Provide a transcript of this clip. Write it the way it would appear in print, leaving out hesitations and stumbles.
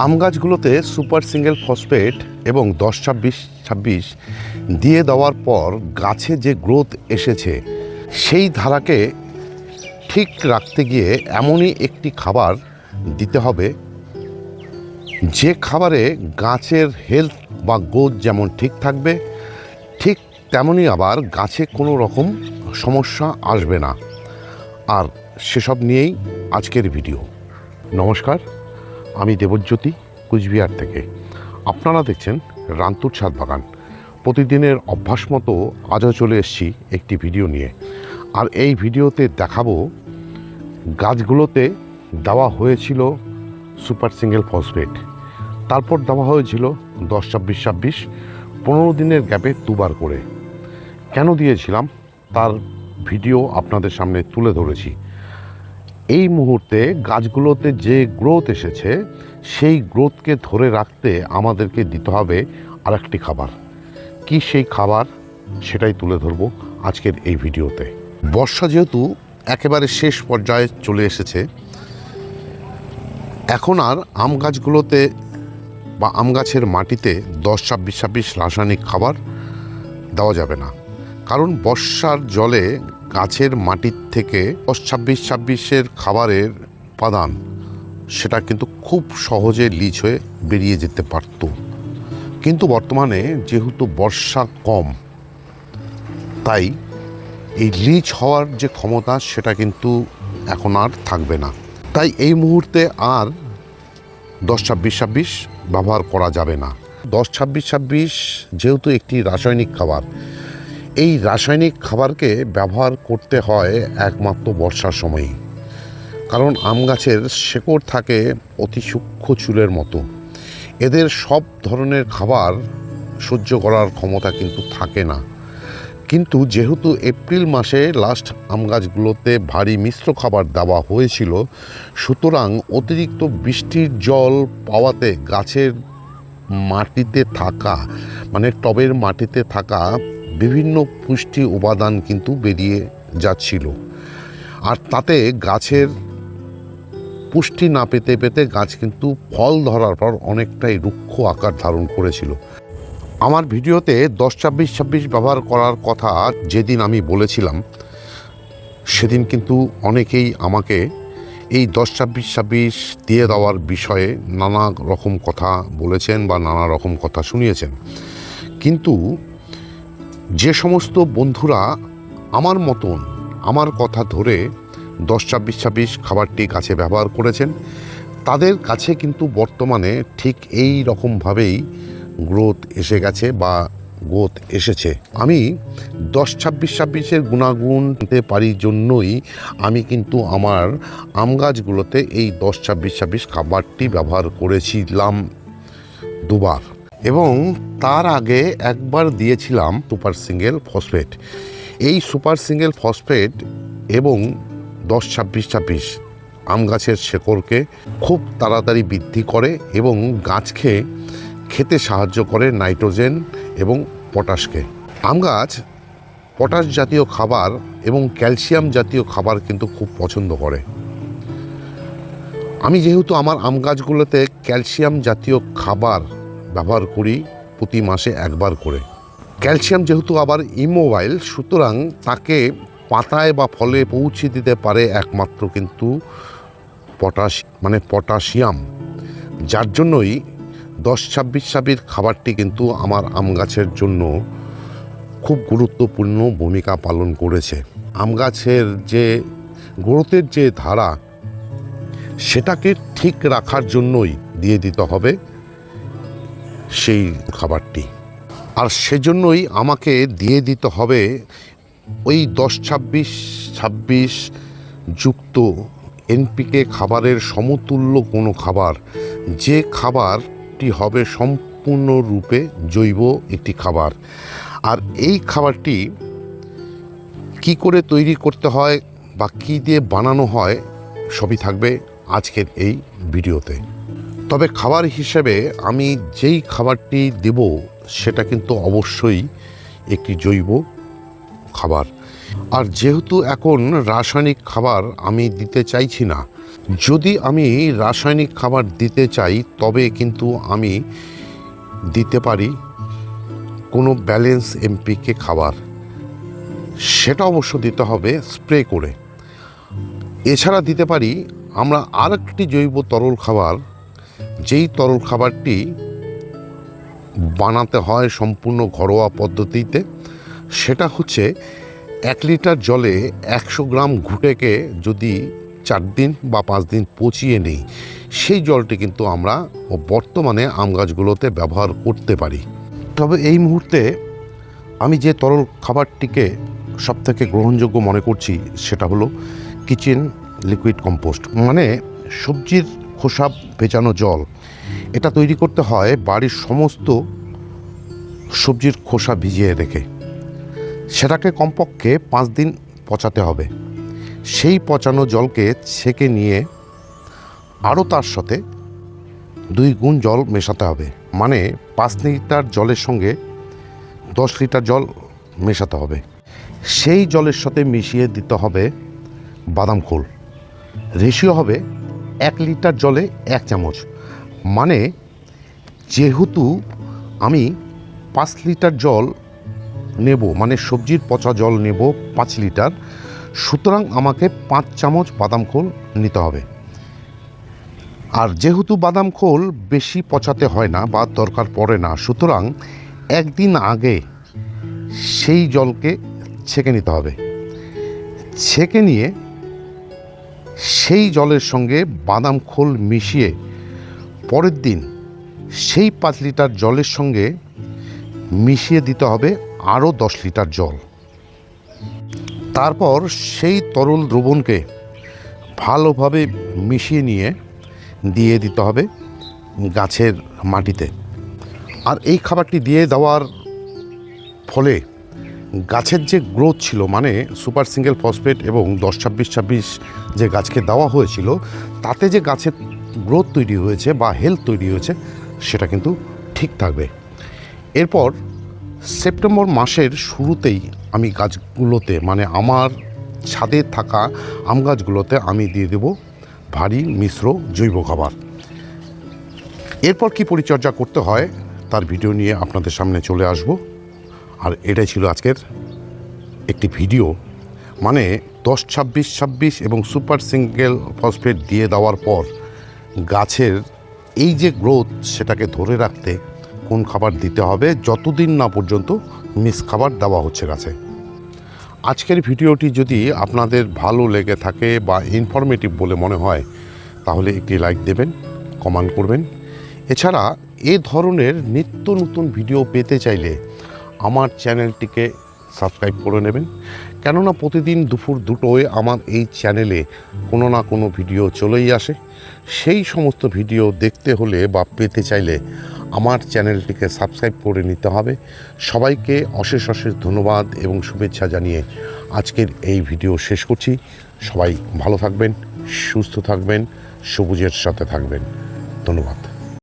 আম গাছগুলোতে super single phosphate এবং 10-26-26 দিয়ে দেওয়ার পর গাছে যে গ্রোথ এসেছে সেই ধারাকে ঠিক রাখতে গিয়ে এমনই একটি খাবার দিতে হবে যে খাবারে গাছের হেলথ বা গ্রোথ যেমন ঠিক থাকবে, ঠিক তেমনই আবার গাছে কোনো রকম সমস্যা আসবে না। আর সেসব নিয়েই আজকের ভিডিও। নমস্কার, আমি দেবজ্যোতি, কুচবিহার থেকে। আপনারা দেখছেন রান্তুর ছাদ বাগান। প্রতিদিনের অভ্যাস মতো আজও চলে এসেছি একটি ভিডিও নিয়ে। আর এই ভিডিওতে দেখাবো গাছগুলোতে দেওয়া হয়েছিল সুপার সিঙ্গেল ফসফেট, তারপর দেওয়া হয়েছিল 10-26-26, 15 দিনের গ্যাপে দুবার করে। কেন দিয়েছিলাম তার ভিডিও আপনাদের সামনে তুলে ধরেছি। এই মুহূর্তে গাছগুলোতে যে গ্রোথ এসেছে সেই গ্রোথকে ধরে রাখতে আমাদেরকে দিতে হবে আরেকটি খাবার। কি সেই খাবার সেটাই তুলে ধরবো আজকের এই ভিডিওতে। বর্ষা যেহেতু একেবারে শেষ পর্যায়ে চলে এসেছে, এখন আর আম গাছগুলোতে বা আম গাছের মাটিতে 10-26-26 রাসায়নিক খাবার দেওয়া যাবে না। কারণ বর্ষার জলে গাছের মাটির থেকে 10-26-26-এর খাবারের উপাদান সেটা কিন্তু খুব সহজে লিচ হয়ে বেরিয়ে যেতে পারত। কিন্তু বর্তমানে যেহেতু বর্ষা কম, তাই এই লিচ হওয়ার যে ক্ষমতা সেটা কিন্তু এখন আর থাকবে না। তাই এই মুহূর্তে আর 10-26-26 ব্যবহার করা যাবে না। 10-26-26 যেহেতু একটি রাসায়নিক খাবার, এই রাসায়নিক খাবারকে ব্যবহার করতে হয় একমাত্র বর্ষার সময়ই। কারণ আম গাছের শেকড় থাকে অতি সূক্ষ্ম চুলের মতো, এদের সব ধরনের খাবার সহ্য করার ক্ষমতা কিন্তু থাকে না। কিন্তু যেহেতু এপ্রিল মাসে লাস্ট আম গাছগুলোতে ভারী মিশ্র খাবার দেওয়া হয়েছিল, সুতরাং অতিরিক্ত বৃষ্টির জল পাওয়াতে গাছের মাটিতে থাকা মানে টবের মাটিতে থাকা বিভিন্ন পুষ্টি উপাদান কিন্তু বেরিয়ে যাচ্ছিল। আর তাতে গাছের পুষ্টি না পেতে পেতে গাছ কিন্তু ফল ধরার পর অনেকটাই রুক্ষ আকার ধারণ করেছিল। আমার ভিডিওতে 10-26-26 ব্যবহার করার কথা যেদিন আমি বলেছিলাম, সেদিন কিন্তু অনেকেই আমাকে এই 10-26-26 দিয়ে দেওয়ার বিষয়ে নানা রকম কথা বলেছেন বা নানা রকম কথা শুনিয়েছেন। কিন্তু যে সমস্ত বন্ধুরা আমার মতন আমার কথা ধরে 10-26-26 খাবারটি গাছে ব্যবহার করেছেন, তাদের কাছে কিন্তু বর্তমানে ঠিক এই রকমভাবেই গ্রোথ এসে গেছে বা গ্রোথ এসেছে। আমি 10-26-26-এর গুণাগুণ নিতে পারি জন্যই আমি কিন্তু আমার আম গাছগুলোতে এই 10-26-26 খাবারটি ব্যবহার করেছিলাম দুবার, এবং তার আগে একবার দিয়েছিলাম সুপার সিঙ্গেল ফসফেট। এই সুপার সিঙ্গেল ফসফেট এবং 10-26-26 আম গাছের শেকড়কে খুব তাড়াতাড়ি বৃদ্ধি করে এবং গাছকে খেতে সাহায্য করে নাইট্রোজেন এবং পটাশকে। আম গাছ পটাশ জাতীয় খাবার এবং ক্যালসিয়াম জাতীয় খাবার কিন্তু খুব পছন্দ করে। আমি যেহেতু আমার আম গাছগুলোতে ক্যালসিয়াম জাতীয় খাবার ব্যবহার করি প্রতি মাসে একবার করে। ক্যালসিয়াম যেহেতু আবার ইমোবাইল, সুতরাং তাকে পাতায় বা ফলে পৌঁছে দিতে পারে একমাত্র কিন্তু পটাশিয়াম, যার জন্যই 10-26-26 খাবারটি কিন্তু আমার আম গাছের জন্য খুব গুরুত্বপূর্ণ ভূমিকা পালন করেছে। আম গাছের যে গ্রোথের যে ধারা সেটাকে ঠিক রাখার জন্যই দিয়ে দিতে হবে সেই খাবারটি। আর সেজন্যই আমাকে দিয়ে দিতে হবে ওই 10-26-26 যুক্ত এনপিকে খাবারের সমতুল্য কোনো খাবার, যে খাবারটি হবে সম্পূর্ণরূপে জৈব একটি খাবার। আর এই খাবারটি কি করে তৈরি করতে হয় বা কী দিয়ে বানানো হয় সবই থাকবে আজকের এই ভিডিওতে। তবে খাবার হিসেবে আমি যেই খাবারটি দেব সেটা কিন্তু অবশ্যই একটি জৈব খাবার। আর যেহেতু এখন রাসায়নিক খাবার আমি দিতে চাইছি না, যদি আমি রাসায়নিক খাবার দিতে চাই তবে কিন্তু আমি দিতে পারি কোনো ব্যালেন্স এমপিকে খাবার, সেটা অবশ্য দিতে হবে স্প্রে করে। এছাড়া দিতে পারি আমরা আরেকটি জৈব তরল খাবার, যেই তরল খাবারটি বানাতে হয় সম্পূর্ণ ঘরোয়া পদ্ধতিতে। সেটা হচ্ছে 1 লিটার জলে 100 গ্রাম ঘুঁটেকে যদি 4 দিন বা 5 দিন পচিয়ে নেই, সেই জলটি কিন্তু আমরা বর্তমানে আম গাছগুলোতে ব্যবহার করতে পারি। তবে এই মুহূর্তে আমি যে তরল খাবারটিকে সবথেকে গ্রহণযোগ্য মনে করছি সেটা হলো কিচেন লিকুইড কম্পোস্ট, মানে সবজির খোসা ভেজানো জল। এটা তৈরি করতে হয় বাড়ির সমস্ত সবজির খোসা ভিজিয়ে রেখে, সেটাকে কমপক্ষে 5 দিন পচাতে হবে। সেই পচানো জলকে ছেঁকে নিয়ে আরও তার সাথে 2 গুণ জল মেশাতে হবে, মানে 5 লিটার জলের সঙ্গে 10 লিটার জল মেশাতে হবে। সেই জলের সাথে মিশিয়ে দিতে হবে বাদাম খোল। রেশিও হবে 1 লিটার জলে 1 চামচ, মানে যেহেতু আমি 5 লিটার জল নেব, মানে সবজির পচা জল নেব 5 লিটার, সুতরাং আমাকে 5 চামচ বাদাম খোল নিতে হবে। আর যেহেতু বাদাম খোল বেশি পচাতে হয় না বা দরকার পড়ে না, সুতরাং একদিন আগে সেই জলকে ছেঁকে নিতে হবে। ছেঁকে নিয়ে সেই জলের সঙ্গে বাদাম খোল মিশিয়ে পরের দিন সেই 5 লিটার জলের সঙ্গে মিশিয়ে দিতে হবে আরও 10 লিটার জল। তারপর সেই তরল দ্রবণকে ভালোভাবে মিশিয়ে নিয়ে দিয়ে দিতে হবে গাছের মাটিতে। আর এই খাবারটি দিয়ে দেওয়ার ফলে গাছের যে গ্রোথ ছিল, মানে সুপার সিঙ্গেল ফসফেট এবং 10-26-26 যে গাছকে দেওয়া হয়েছিল, তাতে যে গাছের গ্রোথ তৈরি হয়েছে বা হেলথ তৈরি হয়েছে, সেটা কিন্তু ঠিক থাকবে। এরপর সেপ্টেম্বর মাসের শুরুতেই আমি গাছগুলোতে, মানে আমার ছাদে থাকা আম গাছগুলোতে আমি দিয়ে দেব ভারী মিশ্র জৈব খাবার। এরপর কি পরিচর্যা করতে হয় তার ভিডিও নিয়ে আপনাদের সামনে চলে আসব। আর এটাই ছিল আজকের একটি ভিডিও, মানে 10-26-26 এবং সুপার সিঙ্গেল ফসফেট দিয়ে দেওয়ার পর গাছের এই যে গ্রোথ, সেটাকে ধরে রাখতে কোন খাবার দিতে হবে যতদিন না পর্যন্ত মিক্স খাবার দেওয়া হচ্ছে গাছে। আজকের ভিডিওটি যদি আপনাদের ভালো লেগে থাকে বা ইনফরমেটিভ বলে মনে হয়, তাহলে একটি লাইক দেবেন, কমেন্ট করবেন। এছাড়া এ ধরনের নিত্য নতুন ভিডিও পেতে চাইলে আমার চ্যানেলটিকে সাবস্ক্রাইব করে নেবেন, কেননা প্রতিদিন দুপুর 2টোয় আমার এই চ্যানেলে কোনো না কোনো ভিডিও চলেই আসে। সেই সমস্ত ভিডিও দেখতে হলে বা পেতে চাইলে আমার চ্যানেলটিকে সাবস্ক্রাইব করে নিতে হবে। সবাইকে অশেষ অশেষ ধন্যবাদ এবং শুভেচ্ছা জানিয়ে আজকের এই ভিডিও শেষ করছি। সবাই ভালো থাকবেন, সুস্থ থাকবেন, সবুজের সাথে থাকবেন। ধন্যবাদ।